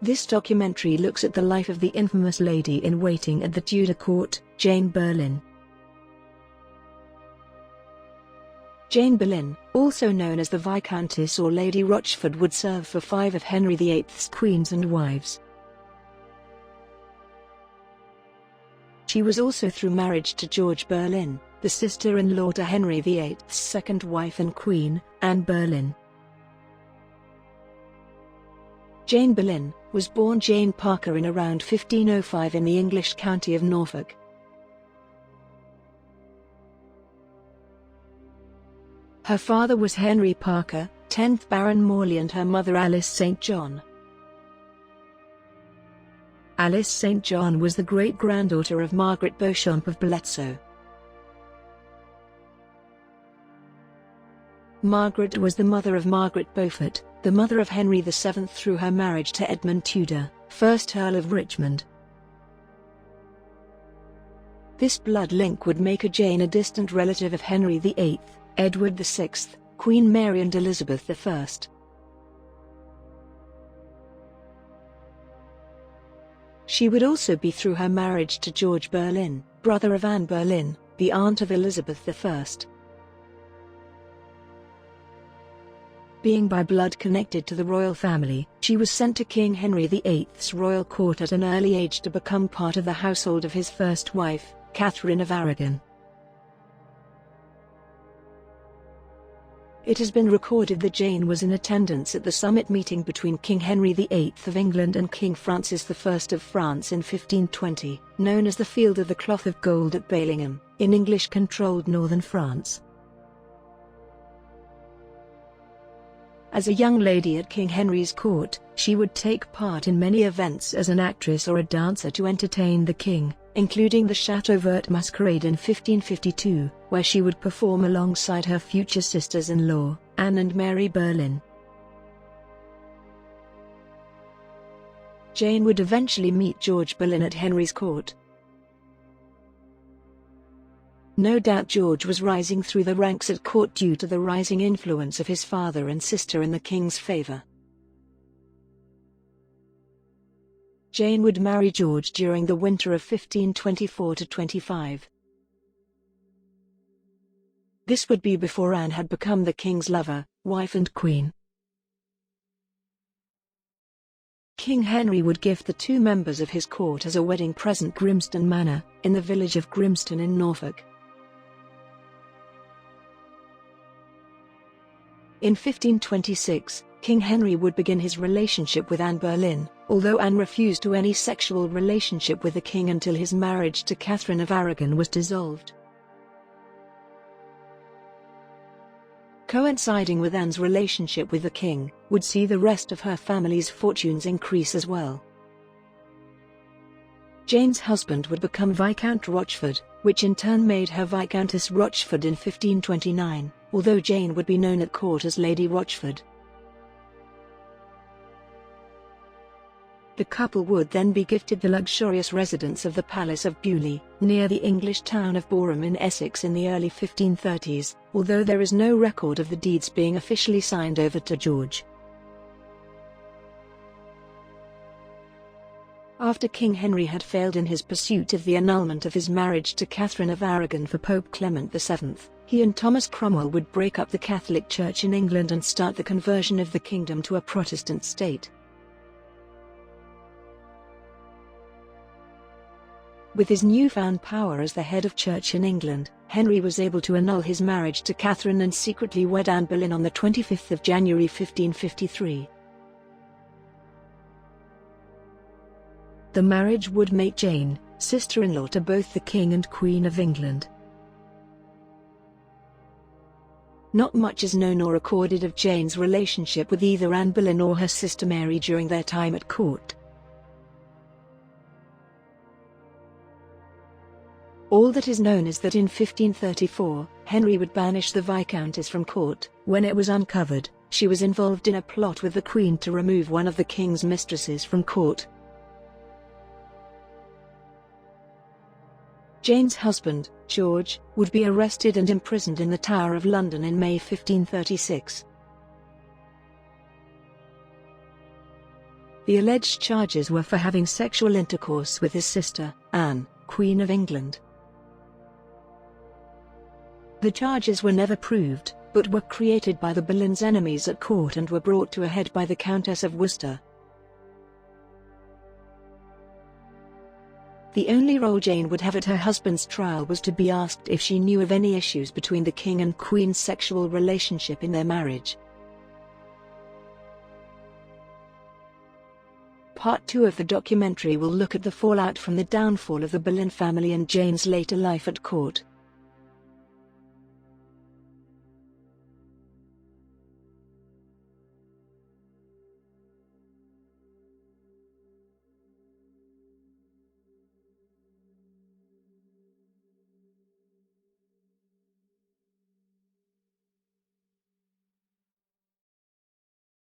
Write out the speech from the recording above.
This documentary looks at the life of the infamous lady-in-waiting at the Tudor court, Jane Boleyn. Jane Boleyn, also known as the Viscountess or Lady Rochford, would serve for 5 of Henry VIII's queens and wives. She was also through marriage to George Boleyn, the sister-in-law to Henry VIII's second wife and Queen Anne Boleyn. Jane Boleyn was born Jane Parker in around 1505 in the English county of Norfolk. Her father was Henry Parker, 10th Baron Morley, and her mother Alice St. John. Alice St. John was the great-granddaughter of Margaret Beauchamp of Bletsoe. Margaret was the mother of Margaret Beaufort, the mother of Henry VII through her marriage to Edmund Tudor, 1st Earl of Richmond. This blood link would make her Jane a distant relative of Henry VIII, Edward VI, Queen Mary and Elizabeth I. She would also be through her marriage to George Boleyn, brother of Anne Boleyn, the aunt of Elizabeth I. Being by blood connected to the royal family, she was sent to King Henry VIII's royal court at an early age to become part of the household of his first wife, Catherine of Aragon. It has been recorded that Jane was in attendance at the summit meeting between King Henry VIII of England and King Francis I of France in 1520, known as the Field of the Cloth of Gold at Balingham, in English-controlled northern France. As a young lady at King Henry's court, she would take part in many events as an actress or a dancer to entertain the king, including the Chateau Vert Masquerade in 1552, where she would perform alongside her future sisters-in-law, Anne and Mary Boleyn. Jane would eventually meet George Boleyn at Henry's court. No doubt George was rising through the ranks at court due to the rising influence of his father and sister in the king's favour. Jane would marry George during the winter of 1524–25. This would be before Anne had become the king's lover, wife and queen. King Henry would gift the 2 members of his court as a wedding present Grimston Manor, in the village of Grimston in Norfolk. In 1526, King Henry would begin his relationship with Anne Boleyn, although Anne refused to any sexual relationship with the king until his marriage to Catherine of Aragon was dissolved. Coinciding with Anne's relationship with the king, would see the rest of her family's fortunes increase as well. Jane's husband would become Viscount Rochford, which in turn made her Viscountess Rochford in 1529, although Jane would be known at court as Lady Rochford. The couple would then be gifted the luxurious residence of the Palace of Beaulieu, near the English town of Boreham in Essex in the early 1530s, although there is no record of the deeds being officially signed over to George. After King Henry had failed in his pursuit of the annulment of his marriage to Catherine of Aragon for Pope Clement VII, he and Thomas Cromwell would break up the Catholic Church in England and start the conversion of the kingdom to a Protestant state. With his newfound power as the head of church in England, Henry was able to annul his marriage to Catherine and secretly wed Anne Boleyn on the 25th of January 1553. The marriage would make Jane sister-in-law to both the King and Queen of England. Not much is known or recorded of Jane's relationship with either Anne Boleyn or her sister Mary during their time at court. All that is known is that in 1534, Henry would banish the Viscountess from court. When it was uncovered, she was involved in a plot with the Queen to remove one of the King's mistresses from court. Jane's husband, George, would be arrested and imprisoned in the Tower of London in May 1536. The alleged charges were for having sexual intercourse with his sister, Anne, Queen of England. The charges were never proved, but were created by the Boleyns' enemies at court and were brought to a head by the Countess of Worcester. The only role Jane would have at her husband's trial was to be asked if she knew of any issues between the King and Queen's sexual relationship in their marriage. Part 2 of the documentary will look at the fallout from the downfall of the Boleyn family and Jane's later life at court.